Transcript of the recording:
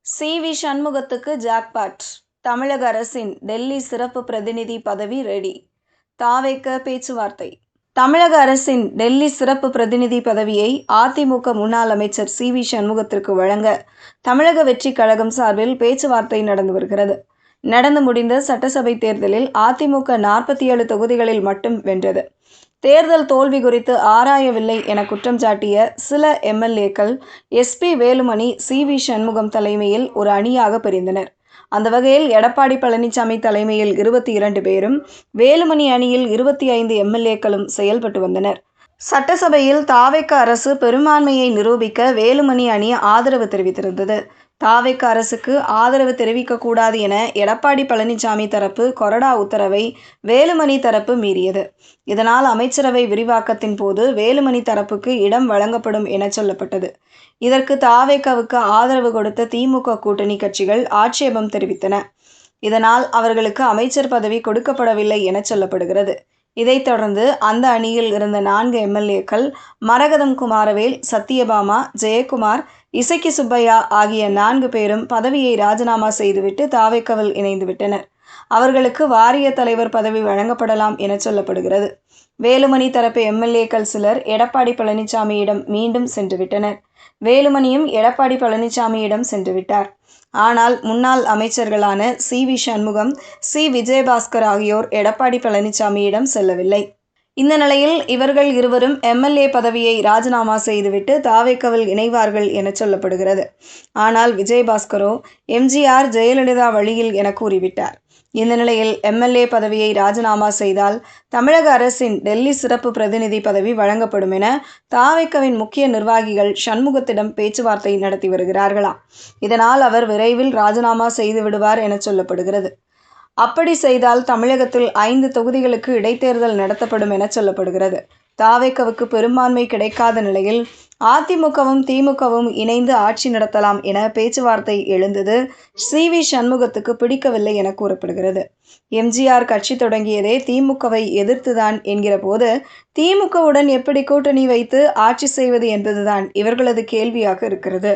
CV. சண்முகத்துக்கு jackpot. தமிழக அரசின் டெல்லி சிறப்பு பிரதிநிதி பதவி ரெடி. தாவேக பேச்சுவார்த்தை. தமிழக அரசின் டெல்லி சிறப்பு பிரதிநிதி பதவியை அதிமுக முன்னாள் அமைச்சர் சி.வி. சண்முகத்திற்கு வழங்க தமிழக வெற்றிக் கழகம் சார்பில் பேச்சுவார்த்தை நடந்து வருகிறது. நடந்து முடிந்த சட்டசபை தேர்தலில் அதிமுக 47 தொகுதிகளில் மட்டும் வென்றது. தேர்தல் தோல்வி குறித்து ஆராயவில்லை என குற்றம் சாட்டிய சில எம்.எல்.ஏக்கள் எஸ்.பி. வேலுமணி, சி.வி. சண்முகம் தலைமையில் ஒரு அணியாக பிரிந்தனர். அந்த வகையில் எடப்பாடி பழனிசாமி தலைமையில் 22 பேரும், வேலுமணி அணியில் 25 எம்.எல்.ஏக்களும் செயல்பட்டு வந்தனர். சட்டசபையில் தாவேக அரசு பெரும்பான்மையை நிரூபிக்க வேலுமணி அணி ஆதரவு தெரிவித்திருந்தது. தாவேக அரசுக்கு ஆதரவு தெரிவிக்கக்கூடாது என எடப்பாடி பழனிசாமி தரப்பு கொறடா உத்தரவை வேலுமணி தரப்பு மீறியது. இதனால் அமைச்சரவை விரிவாக்கத்தின் போது வேலுமணி தரப்புக்கு இடம் வழங்கப்படும் என சொல்லப்பட்டது. இதற்கு தாவேகவுக்கு ஆதரவு கொடுத்த திமுக கூட்டணி கட்சிகள் ஆட்சேபம் தெரிவித்தன. இதனால் அவர்களுக்கு அமைச்சர் பதவி கொடுக்கப்படவில்லை என சொல்லப்படுகிறது. இதைத் தொடர்ந்து அந்த அணியில் இருந்த 4 எம்.எல்.ஏக்கள் மரகதம் குமாரவேல், சத்யபாமா, ஜெயக்குமார், இசக்கி சுப்பையா ஆகிய 4 பேரும் பதவியை ராஜினாமா செய்துவிட்டு தாவேகவில் இணைந்து விட்டனர். அவர்களுக்கு வாரிய தலைவர் பதவி வழங்கப்படலாம் என சொல்லப்படுகிறது. வேலுமணி தரப்பு எம்.எல்.ஏக்கள் சிலர் எடப்பாடி பழனிசாமியிடம் மீண்டும் சென்றுவிட்டனர். வேலுமணியும் எடப்பாடி பழனிசாமியிடம் சென்றுவிட்டார். ஆனால் முன்னாள் அமைச்சர்களான சி.வி. சண்முகம், சி. விஜயபாஸ்கர் ஆகியோர் எடப்பாடி பழனிசாமியிடம் செல்லவில்லை. இந்த நிலையில் இவர்கள் இருவரும் எம்.எல்.ஏ. பதவியை ராஜினாமா செய்துவிட்டு தாவேகவில் இணைவார்கள் என சொல்லப்படுகிறது. ஆனால் விஜயபாஸ்கரோ எம்.ஜி.ஆர். ஜெயலலிதா வழியில் என கூறிவிட்டார். இந்த நிலையில் எம்.எல்.ஏ. பதவியை ராஜினாமா செய்தால் தமிழக அரசின் டெல்லி சிறப்பு பிரதிநிதி பதவி வழங்கப்படும் என தாவேகவின் முக்கிய நிர்வாகிகள் சண்முகத்திடம் பேச்சுவார்த்தை நடத்தி வருகிறார்களாம். இதனால் அவர் விரைவில் ராஜினாமா செய்து விடுவார் என சொல்லப்படுகிறது. அப்படி செய்தால் தமிழகத்தில் 5 தொகுதிகளுக்கு இடைத்தேர்தல் நடத்தப்படும் என சொல்லப்படுகிறது. தாவேகவுக்கு பெரும்பான்மை கிடைக்காத நிலையில் அதிமுகவும் திமுகவும் இணைந்து ஆட்சி நடத்தலாம் என பேச்சுவார்த்தை எழுந்தது சி.வி. சண்முகத்துக்கு பிடிக்கவில்லை என கூறப்படுகிறது. எம்.ஜி.ஆர். கட்சி தொடங்கியதே திமுகவை எதிர்த்துதான் என்கிற போது திமுகவுடன் எப்படி கூட்டணி வைத்து ஆட்சி செய்வது என்பதுதான் இவர்களது கேள்வியாக இருக்கிறது.